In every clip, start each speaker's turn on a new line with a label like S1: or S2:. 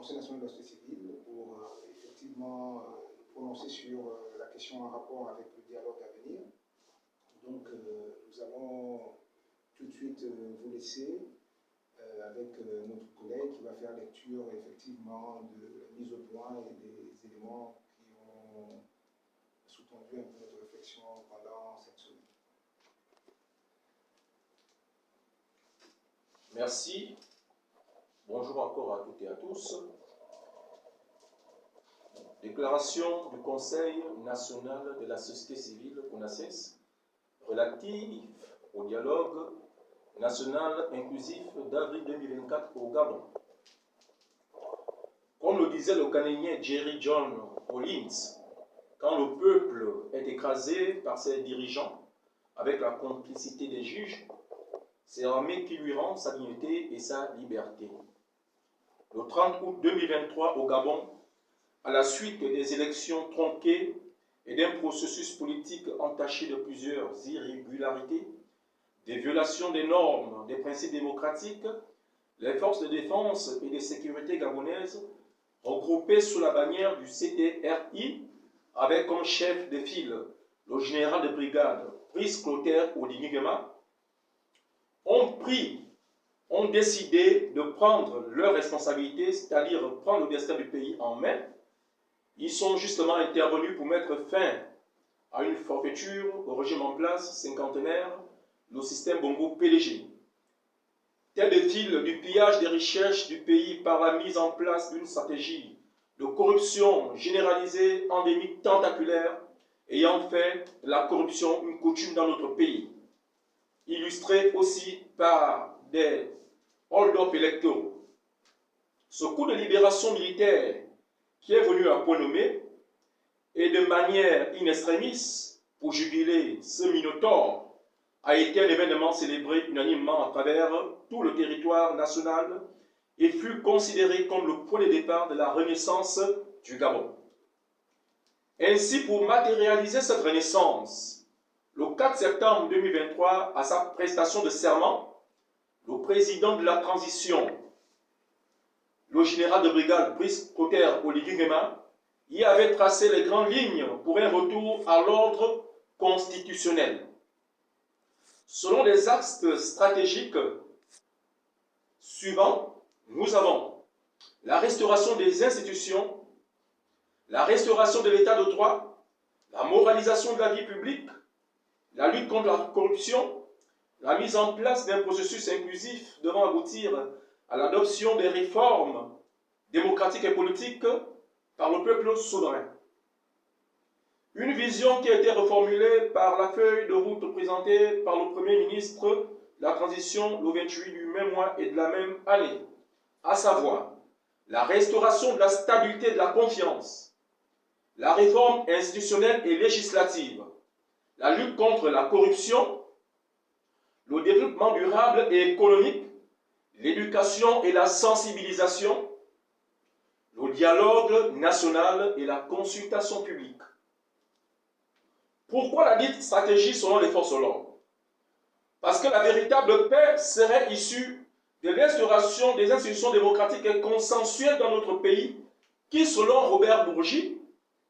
S1: Conseil national de la société civile pour effectivement prononcer sur la question en rapport avec le dialogue à venir. Donc, nous allons tout de suite vous laisser avec notre collègue qui va faire lecture effectivement de la mise au point et des éléments qui ont sous-tendu un peu notre réflexion pendant cette semaine.
S2: Merci. Bonjour encore à toutes et à tous. Déclaration du Conseil national de la société civile, CONACES, relative au dialogue national inclusif d'avril 2024 au Gabon. Comme le disait le Canadien Jerry John Collins, quand le peuple est écrasé par ses dirigeants, avec la complicité des juges, c'est l'armée qui lui rend sa dignité et sa liberté. Le 30 août 2023 au Gabon, à la suite des élections tronquées et d'un processus politique entaché de plusieurs irrégularités, des violations des normes, des principes démocratiques, les forces de défense et de sécurité gabonaises, regroupées sous la bannière du CTRI, avec comme chef de file le général de brigade Brice Clotaire Oligui-Nguema, ont décidé de prendre leurs responsabilités, c'est-à-dire prendre le destin du pays en main. Ils sont justement intervenus pour mettre fin à une forfaiture au régime en place cinquantenaire, le système Bongo-PDG. Tête de file du pillage des richesses du pays par la mise en place d'une stratégie de corruption généralisée, endémique, tentaculaire, ayant fait de la corruption une coutume dans notre pays. Illustré aussi par des hold-up électoraux. Ce coup de libération militaire qui est venu à point nommé et de manière in extremis pour juguler ce minotaure a été un événement célébré unanimement à travers tout le territoire national et fut considéré comme le point de départ de la renaissance du Gabon. Ainsi, pour matérialiser cette renaissance, le 4 septembre 2023, à sa prestation de serment, le président de la transition, le général de brigade Brice Clotaire Oligui-Nguema, y avait tracé les grandes lignes pour un retour à l'ordre constitutionnel. Selon les axes stratégiques suivants, nous avons la restauration des institutions, la restauration de l'état de droit, la moralisation de la vie publique, la lutte contre la corruption, la mise en place d'un processus inclusif devant aboutir à l'adoption des réformes démocratiques et politiques par le peuple souverain. Une vision qui a été reformulée par la feuille de route présentée par le Premier ministre de la transition le 28 du même mois et de la même année, à savoir la restauration de la stabilité et de la confiance, la réforme institutionnelle et législative, la lutte contre la corruption, le développement durable et économique, l'éducation et la sensibilisation, le dialogue national et la consultation publique. Pourquoi la dite stratégie selon les forces de l'ordre? Parce que la véritable paix serait issue de l'instauration des institutions démocratiques et consensuelles dans notre pays, qui, selon Robert Bourgi,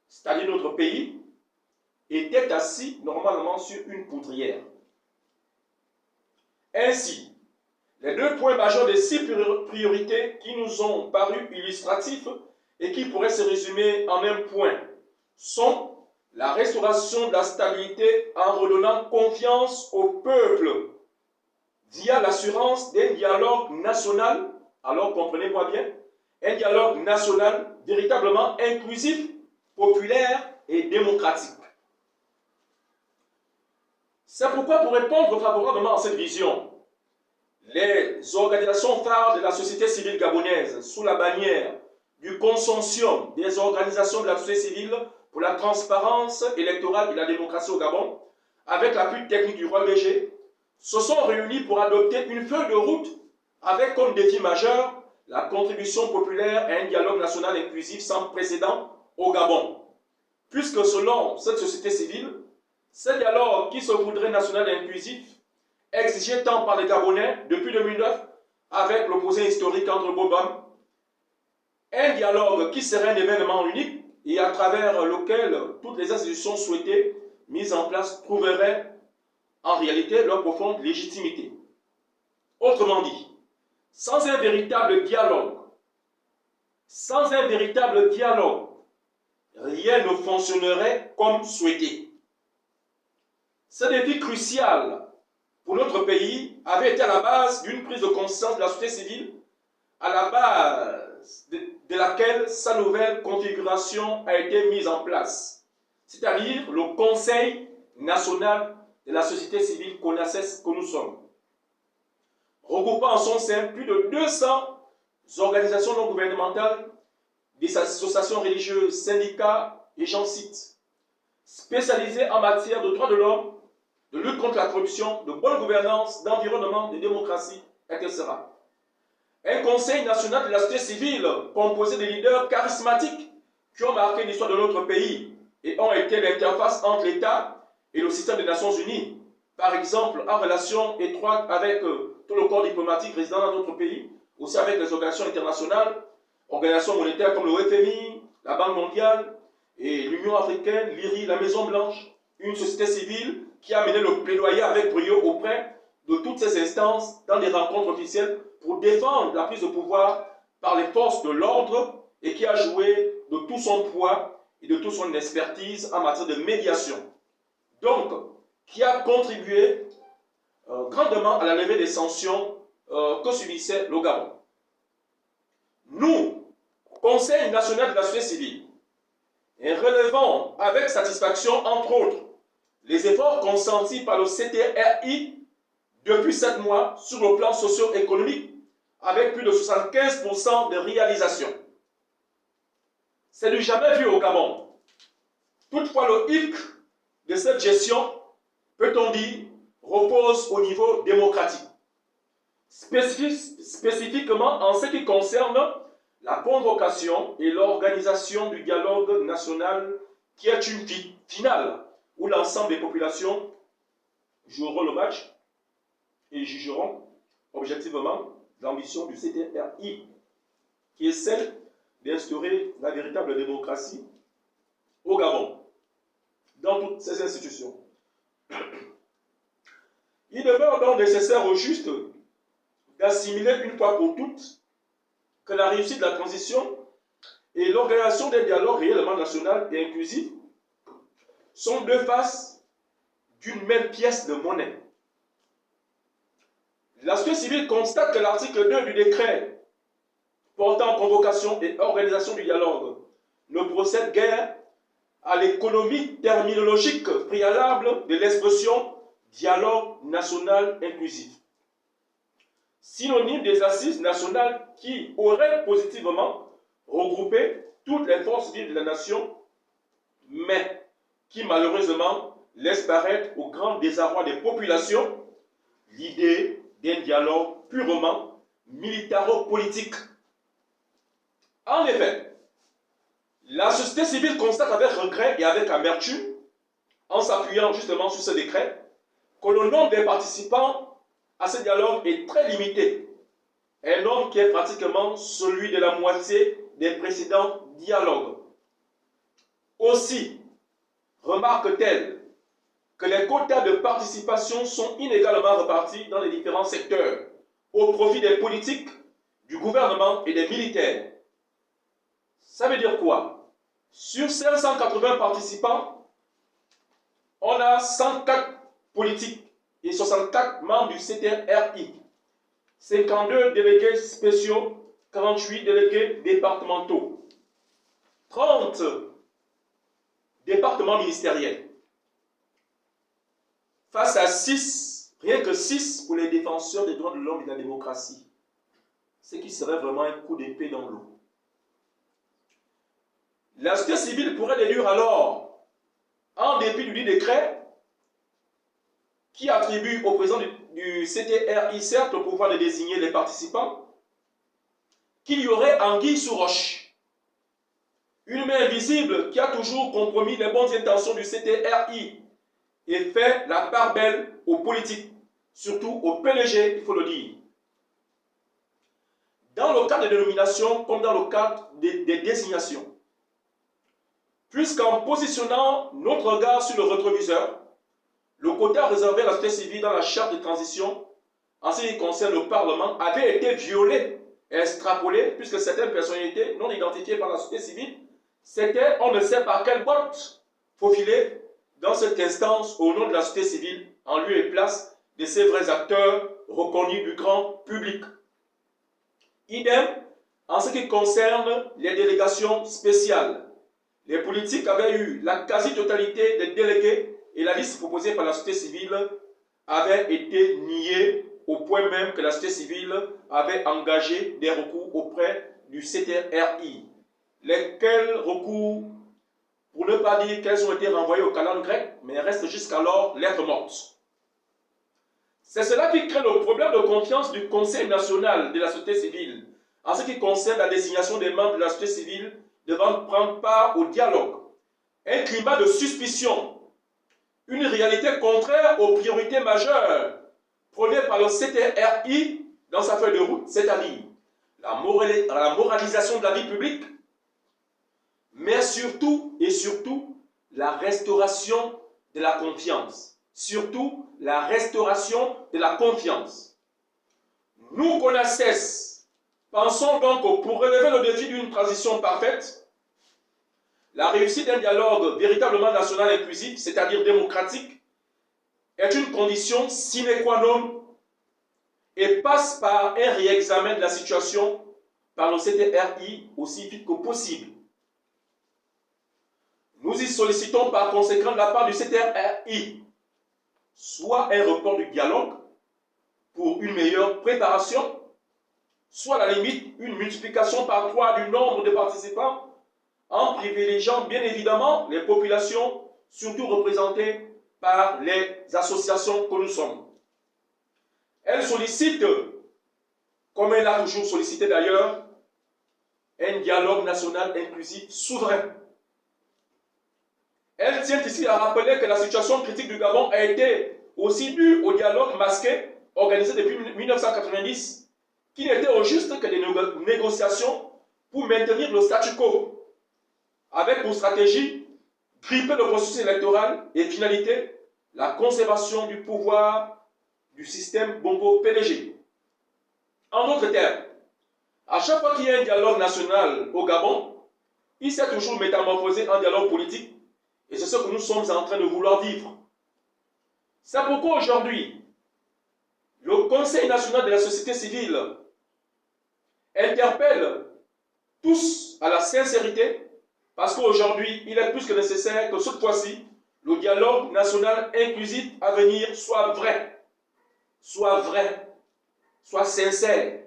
S2: c'est-à-dire notre pays, était assis normalement sur une poudrière. Ainsi, les deux points majeurs des 6 priorités qui nous ont paru illustratifs et qui pourraient se résumer en un point sont la restauration de la stabilité en redonnant confiance au peuple via l'assurance d'un dialogue national, alors comprenez-moi bien, un dialogue national véritablement inclusif, populaire et démocratique. C'est pourquoi, pour répondre favorablement à cette vision, les organisations phares de la société civile gabonaise, sous la bannière du consortium des organisations de la société civile pour la transparence électorale et la démocratie au Gabon, avec l'appui technique du Roi BG, se sont réunis pour adopter une feuille de route avec comme défi majeur la contribution populaire à un dialogue national inclusif sans précédent au Gabon. Puisque selon cette société civile, ce dialogue qui se voudrait national et inclusif, exigé tant par les Gabonais depuis 2009 avec l'opposé historique entre Bobam, Un dialogue qui serait un événement unique et à travers lequel toutes les institutions souhaitées mises en place trouveraient en réalité leur profonde légitimité. Autrement dit, sans un véritable dialogue, rien ne fonctionnerait comme souhaité. Ce défi crucial pour notre pays avait été à la base d'une prise de conscience de la société civile, à la base de laquelle sa nouvelle configuration a été mise en place, c'est-à-dire le Conseil national de la société civile CONACES que nous sommes, regroupant en son sein plus de 200 organisations non gouvernementales, des associations religieuses, syndicats et j'en cite, spécialisées en matière de droits de l'homme, de lutte contre la corruption, de bonne gouvernance, d'environnement, de démocratie, etc. Un conseil national de la société civile composé de leaders charismatiques qui ont marqué l'histoire de notre pays et ont été l'interface entre l'État et le système des Nations Unies, par exemple en relation étroite avec tout le corps diplomatique résident dans notre pays, aussi avec les organisations internationales, organisations monétaires comme le FMI, la Banque mondiale et l'Union africaine, l'IRI, la Maison Blanche, une société civile qui a mené le plaidoyer avec brio auprès de toutes ces instances dans des rencontres officielles pour défendre la prise de pouvoir par les forces de l'ordre et qui a joué de tout son poids et de toute son expertise en matière de médiation. Donc, qui a contribué grandement à la levée des sanctions que subissait le Gabon. Nous, Conseil national de la société civile, relevons avec satisfaction, entre autres, les efforts consentis par le CTRI depuis 7 mois sur le plan socio-économique, avec plus de 75% de réalisation. C'est du jamais vu au Gabon. Toutefois, le hic de cette gestion, peut-on dire, repose au niveau démocratique. Spécifiquement en ce qui concerne la convocation et l'organisation du dialogue national qui est une finale où l'ensemble des populations joueront le match et jugeront objectivement l'ambition du CTRI, qui est celle d'instaurer la véritable démocratie au Gabon, dans toutes ces institutions. Il demeure donc nécessaire au juste d'assimiler une fois pour toutes que la réussite de la transition et l'organisation d'un dialogue réellement national et inclusif sont deux faces d'une même pièce de monnaie. La société civile constate que l'article 2 du décret portant convocation et organisation du dialogue ne procède guère à l'économie terminologique préalable de l'expression dialogue national inclusif, synonyme des assises nationales qui auraient positivement regroupé toutes les forces vives de la nation, mais qui malheureusement laissent paraître au grand désarroi des populations l'idée d'un dialogue purement militaro-politique. En effet, la société civile constate avec regret et avec amertume, en s'appuyant justement sur ce décret, que le nombre des participants à ce dialogue est très limité. Un nombre qui est pratiquement celui de la moitié des précédents dialogues. Aussi, remarque-t-elle que les quotas de participation sont inégalement repartis dans les différents secteurs, au profit des politiques, du gouvernement et des militaires. Ça veut dire quoi? Sur 580 participants, on a 104 politiques et 64 membres du CTRI, 52 délégués spéciaux, 48 délégués départementaux, 30 départements ministériels, face à 6, rien que 6 pour les défenseurs des droits de l'homme et de la démocratie, ce qui serait vraiment un coup d'épée dans l'eau. La société civile pourrait déduire alors, en dépit du décret, qui attribue au président du CTRI, certes, le pouvoir de désigner les participants, qu'il y aurait anguille sous roche. Une main invisible qui a toujours compromis les bonnes intentions du CTRI et fait la part belle aux politiques, surtout au PDG, il faut le dire. Dans dans le cadre des dénominations comme dans le cadre des désignations. Puisqu'en positionnant notre regard sur le rétroviseur, le quota réservé à la société civile dans la charte de transition, en ce qui concerne le Parlement, avait été violé et extrapolé, puisque certaines personnalités non identifiées par la société civile, c'était, on ne sait par quelle boîte, faufilé dans cette instance au nom de la société civile, en lieu et place de ces vrais acteurs reconnus du grand public. Idem, en ce qui concerne les délégations spéciales. Les politiques avaient eu la quasi-totalité des délégués et la liste proposée par la société civile avait été niée au point même que la société civile avait engagé des recours auprès du CTRI. Lesquels recours, pour ne pas dire qu'elles ont été renvoyées au calendrier grec, mais restent jusqu'alors lettres mortes. C'est cela qui crée le problème de confiance du Conseil national de la société civile en ce qui concerne la désignation des membres de la société civile devant prendre part au dialogue. Un climat de suspicion, une réalité contraire aux priorités majeures prônées par le CTRI dans sa feuille de route, c'est-à-dire la moralisation de la vie publique, mais surtout et surtout la restauration de la confiance. Surtout la restauration de la confiance. Nous, CONACES, pensons donc que pour relever le défi d'une transition parfaite, la réussite d'un dialogue véritablement national inclusif, c'est-à-dire démocratique, est une condition sine qua non et passe par un réexamen de la situation par le CTRI aussi vite que possible. Nous y sollicitons par conséquent de la part du CTRI soit un report du dialogue pour une meilleure préparation, soit à la limite une multiplication par 3 du nombre de participants en privilégiant bien évidemment les populations, surtout représentées par les associations que nous sommes. Elle sollicite, comme elle a toujours sollicité d'ailleurs, un dialogue national inclusif souverain. Elle tient ici à rappeler que la situation critique du Gabon a été aussi due au dialogue masqué organisé depuis 1990, qui n'était au juste que des négociations pour maintenir le statu quo, avec pour stratégie gripper le processus électoral et finalité la conservation du pouvoir du système Bongo-PDG. En d'autres termes, à chaque fois qu'il y a un dialogue national au Gabon, il s'est toujours métamorphosé en dialogue politique. Et c'est ce que nous sommes en train de vouloir vivre. C'est pourquoi aujourd'hui, le Conseil national de la société civile interpelle tous à la sincérité, parce qu'aujourd'hui, il est plus que nécessaire que cette fois-ci, le dialogue national inclusif à venir soit vrai, soit sincère.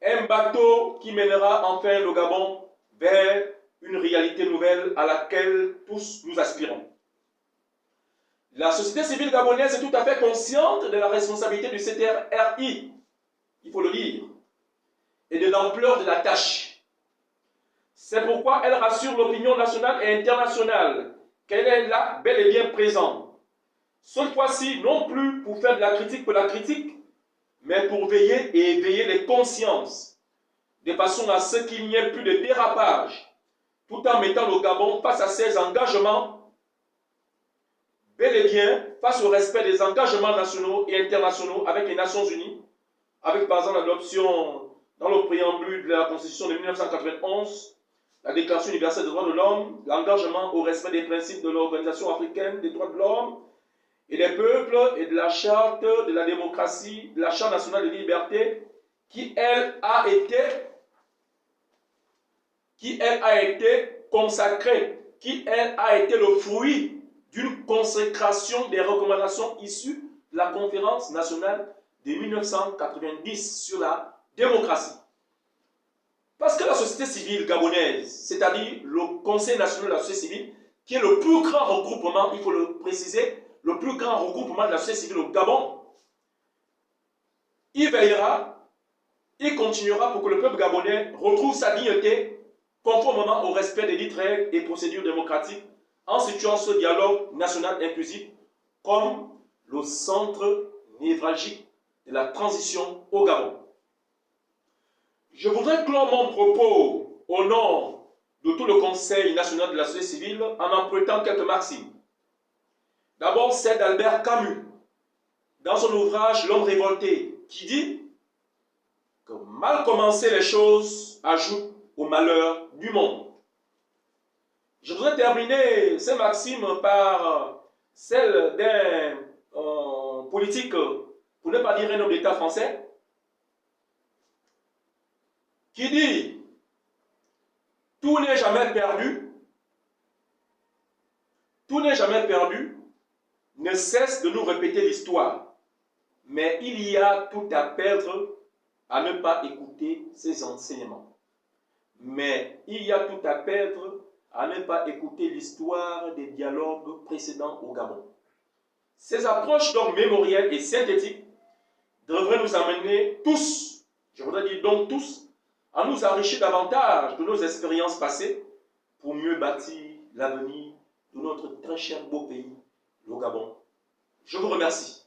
S2: Un bateau qui mènera enfin le Gabon vers une réalité nouvelle à laquelle tous nous aspirons. La société civile gabonaise est tout à fait consciente de la responsabilité du CTRI, il faut le dire, et de l'ampleur de la tâche. C'est pourquoi elle rassure l'opinion nationale et internationale qu'elle est là, bel et bien présente. Cette fois-ci, non plus pour faire de la critique pour la critique, mais pour veiller et éveiller les consciences, de façon à ce qu'il n'y ait plus de dérapage, tout en mettant le Gabon face à ses engagements, bel et bien face au respect des engagements nationaux et internationaux avec les Nations Unies, avec par exemple l'adoption dans le préambule de la Constitution de 1991, la Déclaration universelle des droits de l'homme, l'engagement au respect des principes de l'Organisation africaine des droits de l'homme et des peuples et de la Charte de la démocratie, de la Charte nationale des libertés, qui elle a été consacrée, qui elle a été le fruit d'une consécration des recommandations issues de la conférence nationale de 1990 sur la démocratie. Parce que la société civile gabonaise, c'est-à-dire le Conseil national de la société civile, qui est le plus grand regroupement, il faut le préciser, le plus grand regroupement de la société civile au Gabon, il veillera, il continuera pour que le peuple gabonais retrouve sa dignité conformément au respect des dites règles et procédures démocratiques en situant ce dialogue national inclusif comme le centre névralgique de la transition au Gabon. Je voudrais clore mon propos au nom de tout le Conseil national de la société civile en empruntant quelques maximes. D'abord, celle d'Albert Camus, dans son ouvrage L'homme révolté, qui dit que mal commencer les choses ajoute au malheur du monde. Je voudrais terminer ces maximes par celle d'un politique, pour ne pas dire un homme d'État français, qui dit « Tout n'est jamais perdu, tout n'est jamais perdu, ne cesse de nous répéter l'histoire, mais il y a tout à perdre à ne pas écouter ses enseignements. Mais il y a tout à perdre à ne pas écouter l'histoire des dialogues précédents au Gabon. » Ces approches donc mémorielles et synthétiques devraient nous amener tous, je voudrais dire donc tous, à nous enrichir davantage de nos expériences passées pour mieux bâtir l'avenir de notre très cher beau pays, le Gabon. Je vous remercie.